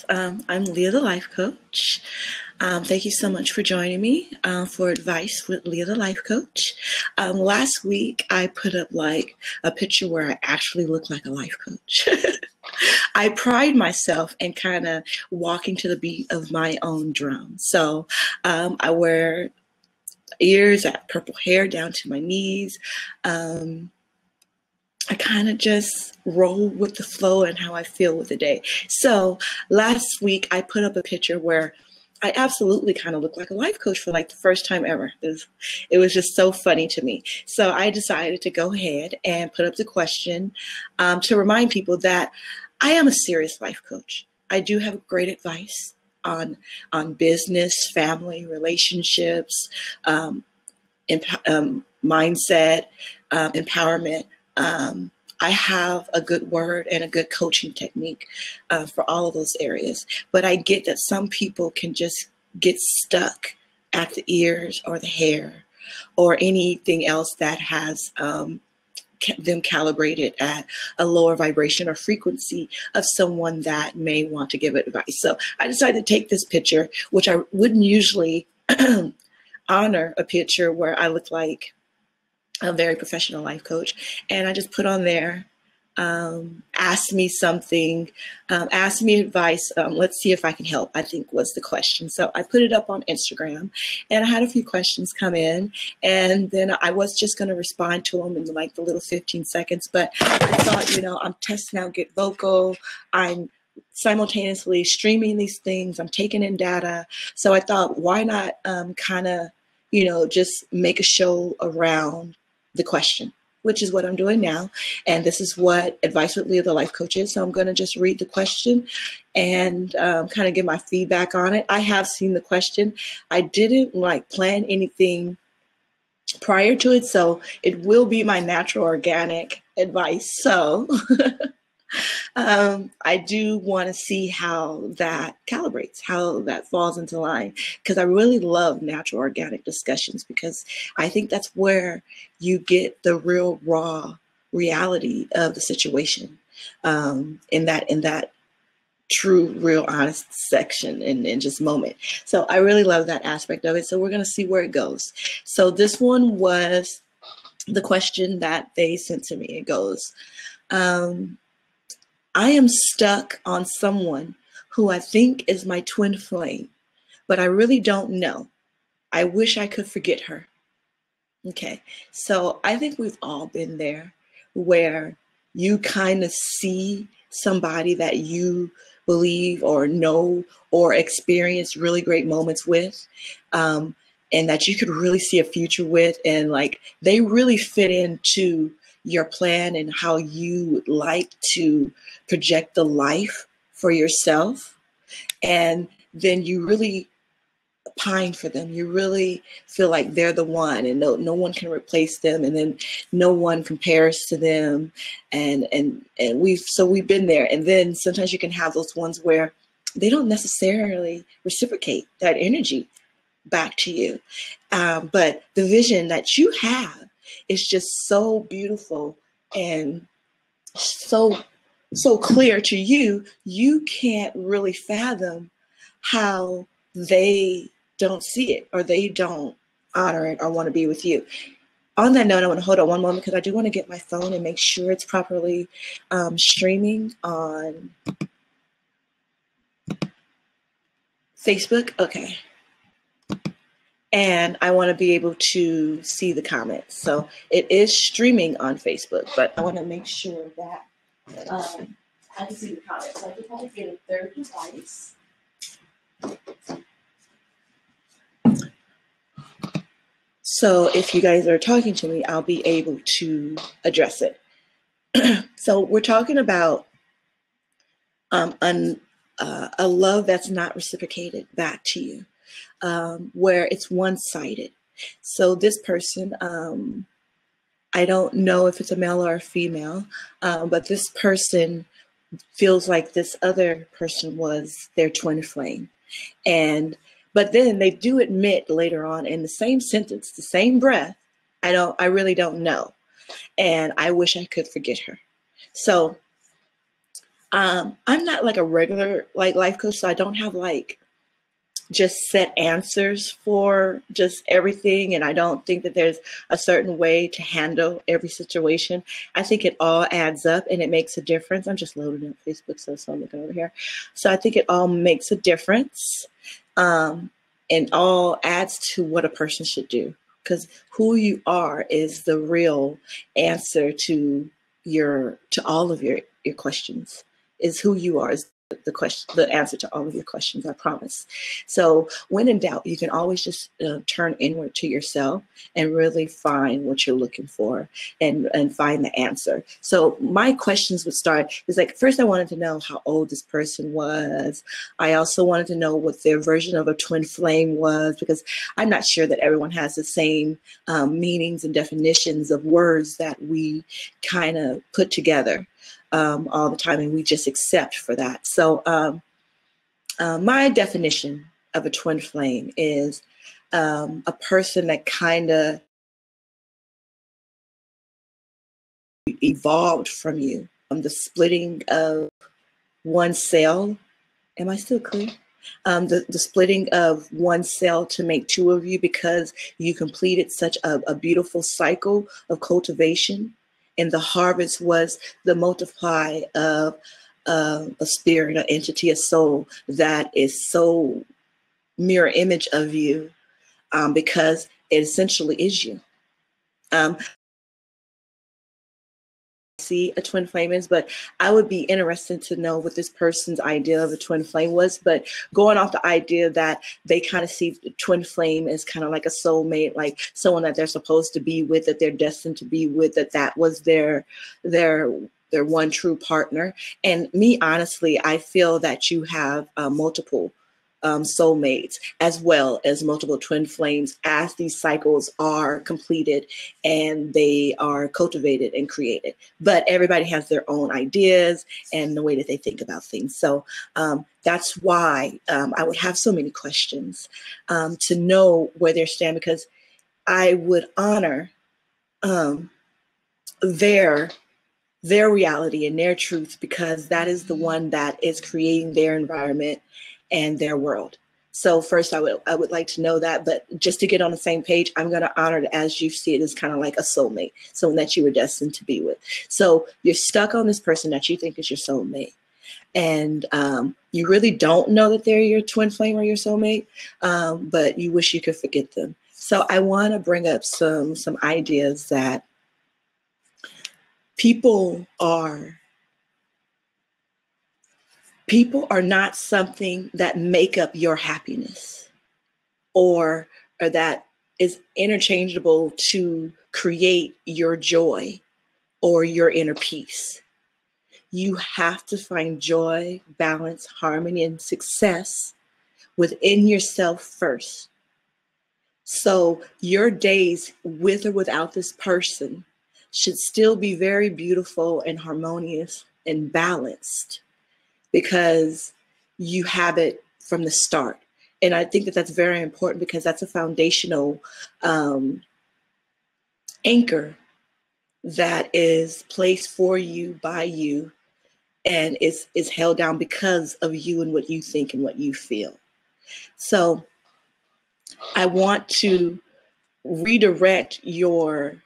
I'm Leah, the life coach. Thank you so much for joining me for advice with Leah, the life coach. Last week, I put up like a picture where I actually look like a life coach. I pride myself in kind of walking to the beat of my own drum. So I wear ears, I have purple hair down to my knees. I kind of just roll with the flow and how I feel with the day. So last week I put up a picture where I absolutely kind of look like a life coach for like the first time ever. It was just so funny to me. So I decided to go ahead and put up the question to remind people that I am a serious life coach. I do have great advice on business, family, relationships, mindset, empowerment. I have a good word and a good coaching technique for all of those areas. But I get that some people can just get stuck at the ears or the hair or anything else that has them calibrated at a lower vibration or frequency of someone that may want to give advice. So I decided to take this picture, which I wouldn't usually honor a picture where I look like a very professional life coach. And I just put on there, ask me something, ask me advice. Let's see if I can help, I think was the question. So I put it up on Instagram and I had a few questions come in, and then I was just going to respond to them in like the little 15 seconds. But I thought, I'm testing out Get Vocal. I'm simultaneously streaming these things. I'm taking in data. So I thought, why not kind of, just make a show around the question, which is what I'm doing now. And this is what Advice with Leah, the life coach is. So I'm going to just read the question and kind of give my feedback on it. I have seen the question. I didn't plan anything prior to it, so it will be my natural organic advice. So I do want to see how that calibrates, how that falls into line, because I really love natural organic discussions, because I think that's where you get the real raw reality of the situation in that true, real, honest section and just moment. So I really love that aspect of it. So we're going to see where it goes. So this one was the question that they sent to me. It goes, I am stuck on someone who I think is my twin flame, but I really don't know. I wish I could forget her. Okay, so I think we've all been there where you kind of see somebody that you believe or know or experience really great moments with, and that you could really see a future with, and like they really fit into your plan and how you would like to project the life for yourself. And then you really pine for them. You really feel like they're the one, and no one can replace them, and then no one compares to them. And we've been there. And then sometimes you can have those ones where they don't necessarily reciprocate that energy back to you. But the vision that you have is just so beautiful and so clear to you. You can't really fathom how they don't see it, or they don't honor it or want to be with you. On that note, I want to hold on one moment because I do want to get my phone and make sure it's properly streaming on Facebook. Okay. And I want to be able to see the comments. So it is streaming on Facebook, but I want to make sure that I can see the comments. So I could probably get a third device. So if you guys are talking to me, I'll be able to address it. So we're talking about a love that's not reciprocated back to you. Where it's one-sided. So this person, I don't know if it's a male or a female, but this person feels like this other person was their twin flame. But then they do admit later on in the same sentence, the same breath, I really don't know. And I wish I could forget her. So I'm not like a regular like life coach, so I don't have like just set answers for just everything. And I don't think that there's a certain way to handle every situation. I think it all adds up and it makes a difference. I'm just loading up Facebook, so I'm looking over here. So I think it all makes a difference, and all adds to what a person should do. Because who you are is the real answer to all of your questions. Is who you are is the answer to all of your questions, I promise. So when in doubt, you can always just turn inward to yourself and really find what you're looking for, and find the answer. So my questions would start is like, first I wanted to know how old this person was. I also wanted to know what their version of a twin flame was, because I'm not sure that everyone has the same meanings and definitions of words that we kind of put together all the time, and we just accept for that. So my definition of a twin flame is a person that kind of evolved from you, the splitting of one cell. Am I still clear? The splitting of one cell to make two of you, because you completed such a beautiful cycle of cultivation. And the harvest was the multiply of a spirit, an entity, a soul that is so mirror image of you, because it essentially is you. See a twin flame is, but I would be interested to know what this person's idea of a twin flame was. But going off the idea that they kind of see the twin flame as kind of like a soulmate, like someone that they're supposed to be with, that they're destined to be with, that was their one true partner. And me, honestly, I feel that you have multiple soulmates, as well as multiple twin flames, as these cycles are completed and they are cultivated and created. But everybody has their own ideas and the way that they think about things. So that's why I would have so many questions to know where they stand, because I would honor their reality and their truth, because that is the one that is creating their environment and their world. So first I would like to know that, but just to get on the same page, I'm going to honor it as you see it as kind of like a soulmate, someone that you were destined to be with. So you're stuck on this person that you think is your soulmate, and you really don't know that they're your twin flame or your soulmate, but you wish you could forget them. So I want to bring up some ideas that people are not something that make up your happiness, or that is interchangeable to create your joy or your inner peace. You have to find joy, balance, harmony, and success within yourself first. So your days with or without this person should still be very beautiful and harmonious and balanced, because you have it from the start. And I think that that's very important, because that's a foundational anchor that is placed for you by you, and is held down because of you and what you think and what you feel. So I want to redirect your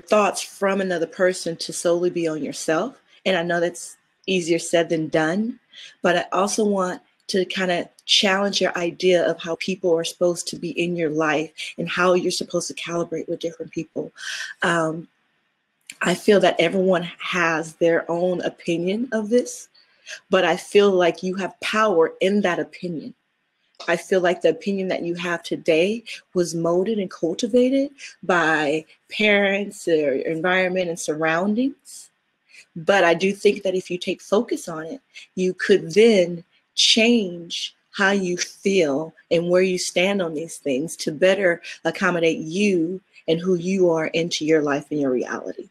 thoughts from another person to solely be on yourself. And I know that's easier said than done, but I also want to kind of challenge your idea of how people are supposed to be in your life and how you're supposed to calibrate with different people. I feel that everyone has their own opinion of this, but I feel like you have power in that opinion. I feel like the opinion that you have today was molded and cultivated by parents, or environment, and surroundings. But I do think that if you take focus on it, you could then change how you feel and where you stand on these things to better accommodate you and who you are into your life and your reality.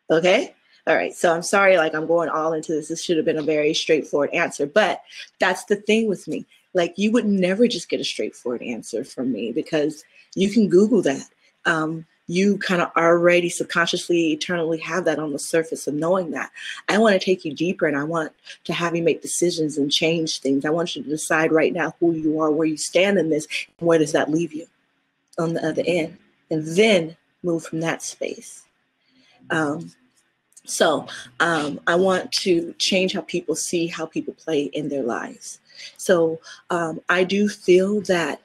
Okay? All right. So I'm sorry, like I'm going all into this. This should have been a very straightforward answer, but that's the thing with me. Like, you would never just get a straightforward answer from me, because you can Google that. you kind of already subconsciously, eternally have that on the surface of knowing that. I want to take you deeper, and I want to have you make decisions and change things. I want you to decide right now who you are, where you stand in this, and where does that leave you on the other end, and then move from that space. I want to change how people see how people play in their lives. So I do feel that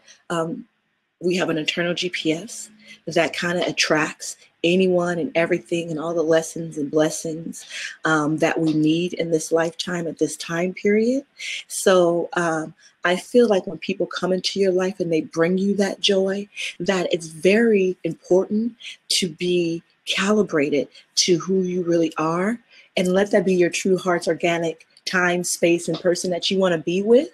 we have an internal GPS that kind of attracts anyone and everything and all the lessons and blessings that we need in this lifetime at this time period. So I feel like when people come into your life and they bring you that joy, that it's very important to be calibrated to who you really are, and let that be your true heart's organic time, space, and person that you want to be with,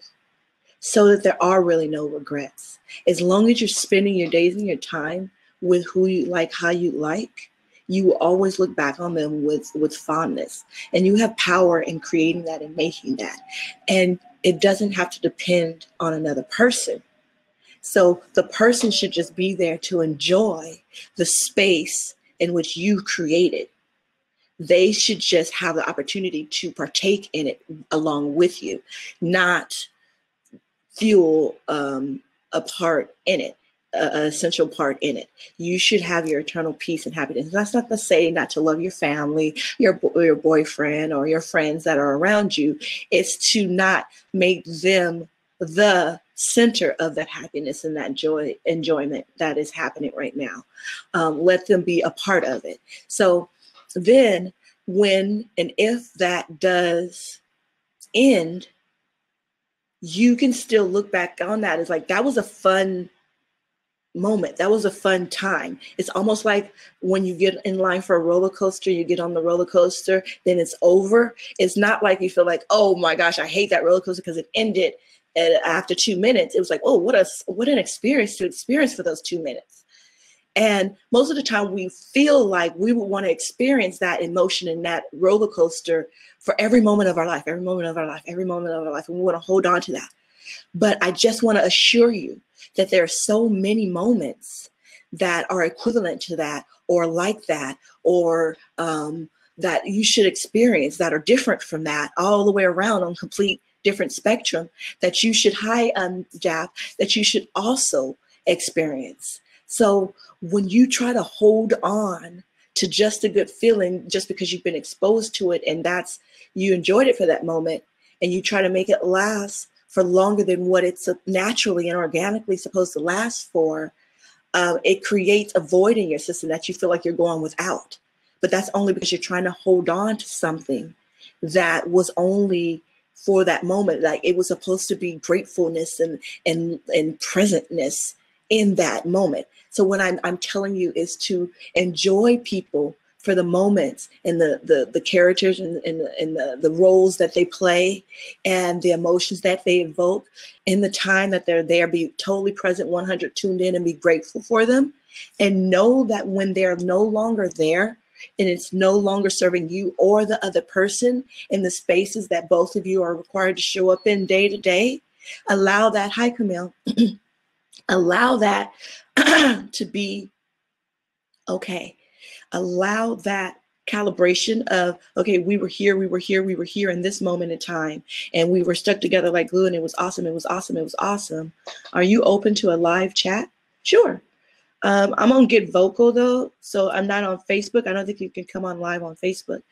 so that there are really no regrets. As long as you're spending your days and your time with who you like, how you like, you will always look back on them with fondness. And you have power in creating that and making that. And it doesn't have to depend on another person. So the person should just be there to enjoy the space in which you created. They should just have the opportunity to partake in it along with you, not fuel a part in it, an essential part in it. You should have your eternal peace and happiness. That's not to say not to love your family, your boyfriend, or your friends that are around you. It's to not make them the center of that happiness and that joy, enjoyment that is happening right now. Let them be a part of it. So then when and if that does end, you can still look back on that as like, that was a fun moment. That was a fun time. It's almost like when you get in line for a roller coaster, you get on the roller coaster, then it's over. It's not like you feel like, oh my gosh, I hate that roller coaster because it ended after 2 minutes. It was like, oh, what an experience to experience for those 2 minutes. And most of the time we feel like we would want to experience that emotion in that roller coaster for every moment of our life, every moment of our life, every moment of our life. And we want to hold on to that. But I just want to assure you that there are so many moments that are equivalent to that, or like that, or that you should experience that are different from that, all the way around on complete different spectrum, that you should that you should also experience. So when you try to hold on to just a good feeling just because you've been exposed to it and that's you enjoyed it for that moment, and you try to make it last for longer than what it's naturally and organically supposed to last for, it creates a void in your system that you feel like you're going without. But that's only because you're trying to hold on to something that was only for that moment. Like it was supposed to be gratefulness and presentness in that moment. So what I'm telling you is to enjoy people for the moments and the characters and the roles that they play and the emotions that they evoke in the time that they're there. Be totally present, 100 tuned in, and be grateful for them. And know that when they're no longer there and it's no longer serving you or the other person in the spaces that both of you are required to show up in day to day, allow that, hi Camille, allow that to be okay. Allow that calibration of, okay, we were here in this moment in time, and we were stuck together like glue, and it was awesome, it was awesome, it was awesome. Are you open to a live chat? Sure. I'm gonna get vocal though, so I'm not on Facebook. I don't think you can come on live on Facebook.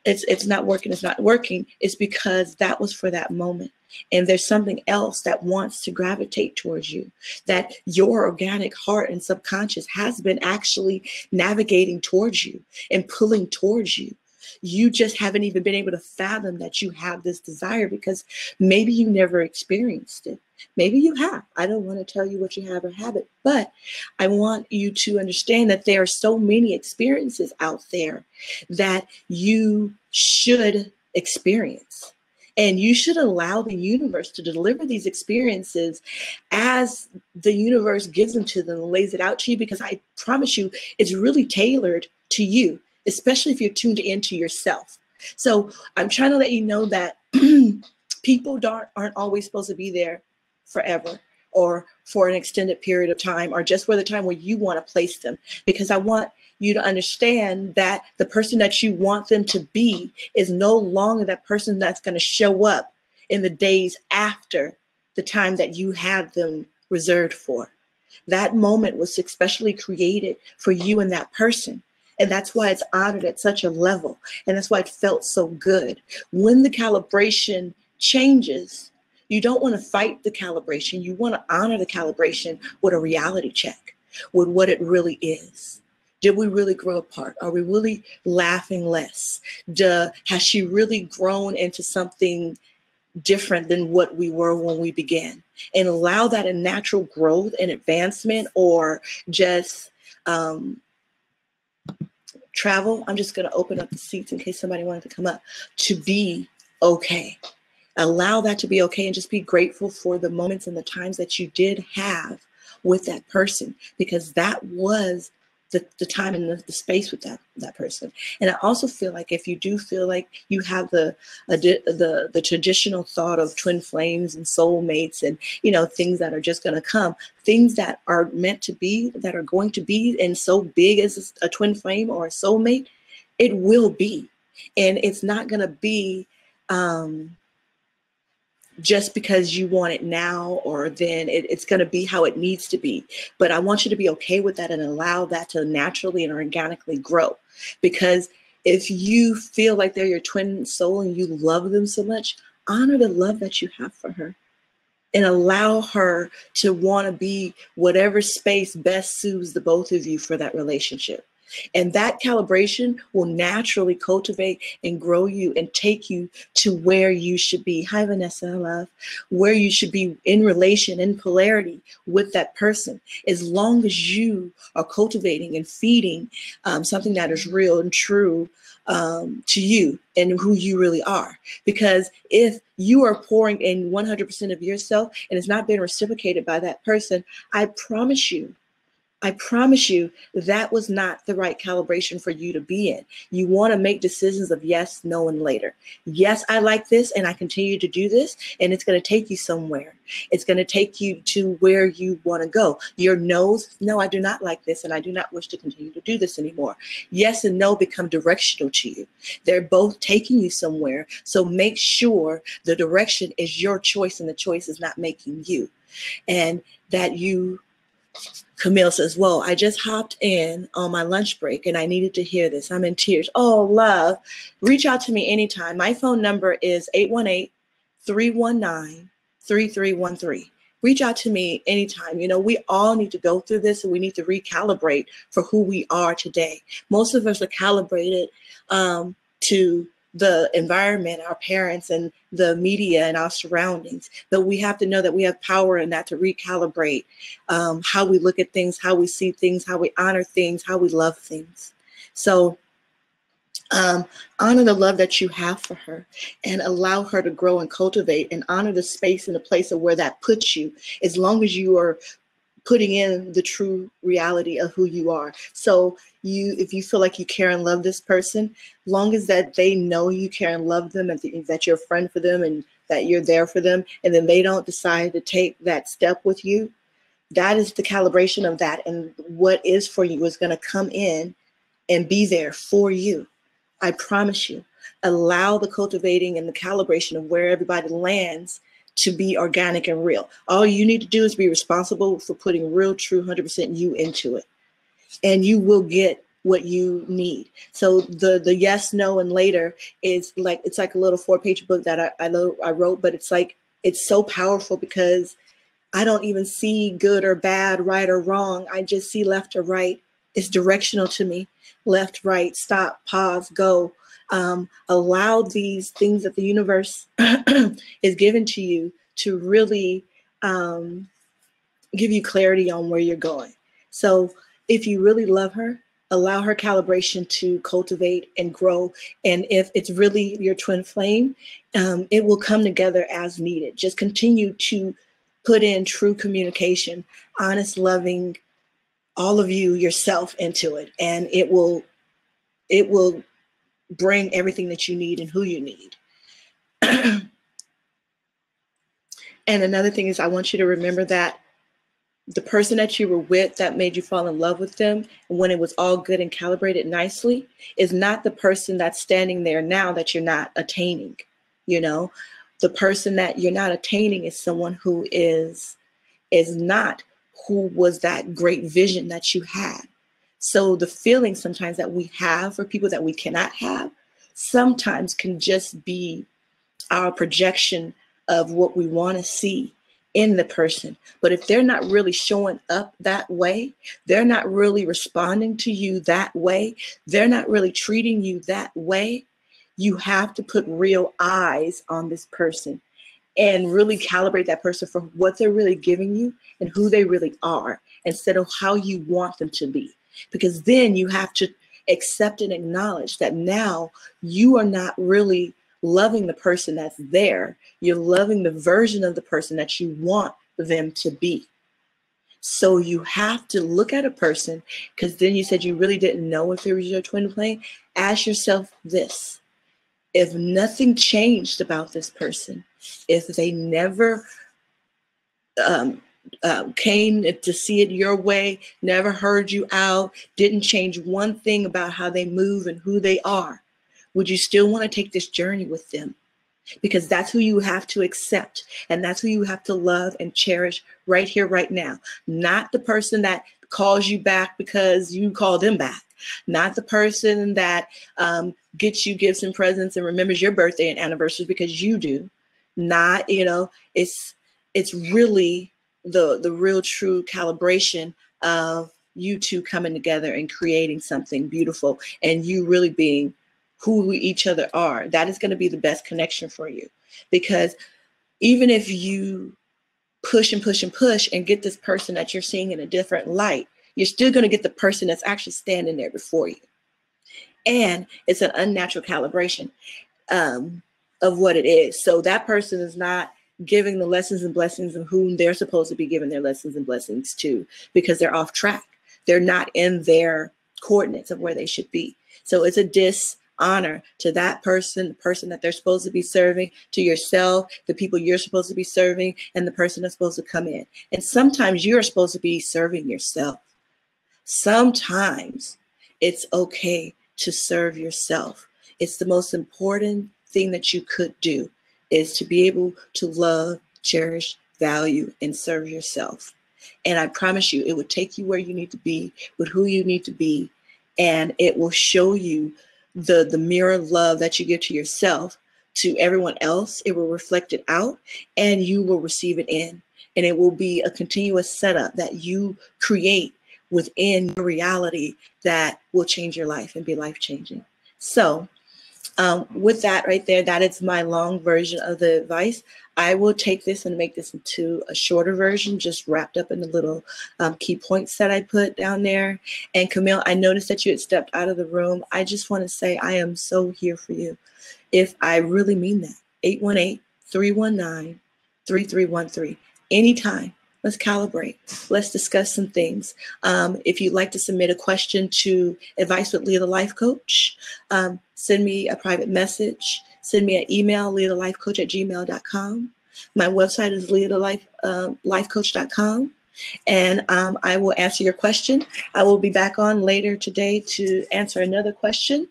It's not working. It's not working. It's because that was for that moment. And there's something else that wants to gravitate towards you, that your organic heart and subconscious has been actually navigating towards you and pulling towards you. You just haven't even been able to fathom that you have this desire because maybe you never experienced it. Maybe you have. I don't want to tell you what you have or haven't, but I want you to understand that there are so many experiences out there that you should experience. And you should allow the universe to deliver these experiences as the universe gives them to them and lays it out to you, because I promise you, it's really tailored to you, especially if you're tuned into yourself. So I'm trying to let you know that people aren't always supposed to be there forever or for an extended period of time, or just for the time where you want to place them. Because I want you to understand that the person that you want them to be is no longer that person that's going to show up in the days after the time that you had them reserved for. That moment was especially created for you and that person. And that's why it's honored at such a level. And that's why it felt so good. When the calibration changes, you don't want to fight the calibration. You want to honor the calibration with a reality check, with what it really is. Did we really grow apart? Are we really laughing less? Has she really grown into something different than what we were when we began? And allow that in natural growth and advancement, or just travel. I'm just going to open up the seats in case somebody wanted to come up, to be okay. Allow that to be okay, and just be grateful for the moments and the times that you did have with that person, because that was the time and the space with that person. And I also feel like if you do feel like you have the traditional thought of twin flames and soulmates and, you know, things that are just going to come, things that are meant to be, that are going to be, and so big as a twin flame or a soulmate, it will be. And it's not going to be just because you want it now, or then it's going to be how it needs to be. But I want you to be okay with that and allow that to naturally and organically grow. Because if you feel like they're your twin soul and you love them so much, honor the love that you have for her, and allow her to want to be whatever space best suits the both of you for that relationship. And that calibration will naturally cultivate and grow you and take you to where you should be. Hi, Vanessa, love. Where you should be in relation, in polarity with that person, as long as you are cultivating and feeding something that is real and true to you and who you really are. Because if you are pouring in 100% of yourself and it's not being reciprocated by that person, I promise you that was not the right calibration for you to be in. You want to make decisions of yes, no, and later. Yes, I like this and I continue to do this, and it's going to take you somewhere. It's going to take you to where you want to go. Your no's, no, I do not like this and I do not wish to continue to do this anymore. Yes and no become directional to you. They're both taking you somewhere. So make sure the direction is your choice and the choice is not making you. And that you... Camille says, whoa, I just hopped in on my lunch break and I needed to hear this. I'm in tears. Oh, love. Reach out to me anytime. My phone number is 818-319-3313. Reach out to me anytime. You know, we all need to go through this, and we need to recalibrate for who we are today. Most of us are calibrated to the environment, our parents and the media and our surroundings. But we have to know that we have power in that to recalibrate how we look at things, how we see things, how we honor things, how we love things. So honor the love that you have for her and allow her to grow and cultivate, and honor the space and the place of where that puts you, as long as you are putting in the true reality of who you are. So if you feel like you care and love this person, long as that they know you care and love them, and that you're a friend for them and that you're there for them, and then they don't decide to take that step with you, that is the calibration of that. And what is for you is going to come in and be there for you. I promise you. Allow the cultivating and the calibration of where everybody lands to be organic and real. All you need to do is be responsible for putting real, true, 100% you into it. And you will get what you need. So the yes, no, and later is like, it's like a little 4-page book that I wrote, but it's like, it's so powerful because I don't even see good or bad, right or wrong. I just see left or right. It's directional to me. Left, right, stop, pause, go. Allow these things that the universe is given to you to really give you clarity on where you're going. So if you really love her, allow her calibration to cultivate and grow. And if it's really your twin flame, it will come together as needed. Just continue to put in true communication, honest, loving, all of you yourself into it. And it will bring everything that you need and who you need. And another thing is, I want you to remember that the person that you were with that made you fall in love with them, and when it was all good and calibrated nicely, is not the person that's standing there now that you're not attaining. You know, the person that you're not attaining is someone who is not who was that great vision that you had. So the feeling sometimes that we have for people that we cannot have sometimes can just be our projection of what we want to see in the person. But if they're not really showing up that way, they're not really responding to you that way, they're not really treating you that way, you have to put real eyes on this person and really calibrate that person for what they're really giving you and who they really are, instead of how you want them to be. Because then you have to accept and acknowledge that now you are not really loving the person that's there. You're loving the version of the person that you want them to be. So you have to look at a person, because then you said you really didn't know if it was your twin flame. Ask yourself this: if nothing changed about this person, if they never came to see it your way, never heard you out, didn't change one thing about how they move and who they are, would you still want to take this journey with them? Because that's who you have to accept, and that's who you have to love and cherish right here, right now. Not the person that calls you back because you called them back. Not the person that gets you gifts and presents and remembers your birthday and anniversaries because you do. Not, it's really the real true calibration of you two coming together and creating something beautiful, and you really being who each other are. That is going to be the best connection for you. Because even if you push and push and push and get this person that you're seeing in a different light, you're still going to get the person that's actually standing there before you. And it's an unnatural calibration of what it is. So that person is not giving the lessons and blessings of whom they're supposed to be giving their lessons and blessings to, because they're off track. They're not in their coordinates of where they should be. So it's a dishonor to that person, the person that they're supposed to be serving, to yourself, the people you're supposed to be serving, and the person that's supposed to come in. And sometimes you're supposed to be serving yourself. Sometimes it's okay to serve yourself. It's the most important thing that you could do, is to be able to love, cherish, value, and serve yourself. And I promise you, it will take you where you need to be with who you need to be. And it will show you the mirror love that you give to yourself, to everyone else. It will reflect it out, and you will receive it in. And it will be a continuous setup that you create within your reality that will change your life and be life-changing. So with that right there, that is my long version of the advice. I will take this and make this into a shorter version, just wrapped up in the little key points that I put down there. And Camille, I noticed that you had stepped out of the room. I just want to say I am so here for you. If I really mean that. 818-319-3313. Anytime. Let's calibrate. Let's discuss some things. If you'd like to submit a question to Advice with Leah the Life Coach, send me a private message. Send me an email, leahthelifecoach@gmail.com. My website is leahthelifecoach.com. And I will answer your question. I will be back on later today to answer another question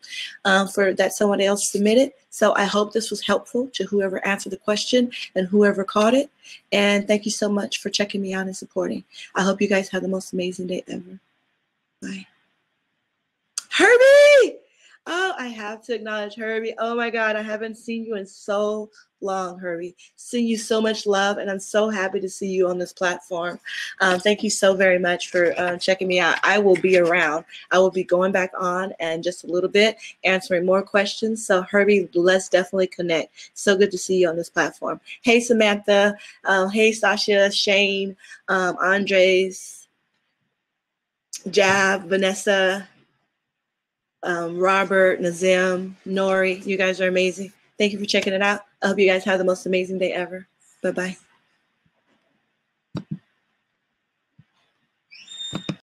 for that someone else submitted. So I hope this was helpful to whoever answered the question and whoever caught it. And thank you so much for checking me out and supporting. I hope you guys have the most amazing day ever. Bye. Herbie! Oh, I have to acknowledge Herbie. Oh my God, I haven't seen you in so long, Herbie. Send you so much love, and I'm so happy to see you on this platform. Thank you so very much for checking me out. I will be around. I will be going back on and just a little bit, answering more questions. So Herbie, let's definitely connect. So good to see you on this platform. Hey, Samantha. Hey, Sasha, Shane, Andres, Jab, Vanessa, Robert, Nazim, Nori, you guys are amazing. Thank you for checking it out. I hope you guys have the most amazing day ever. Bye-bye.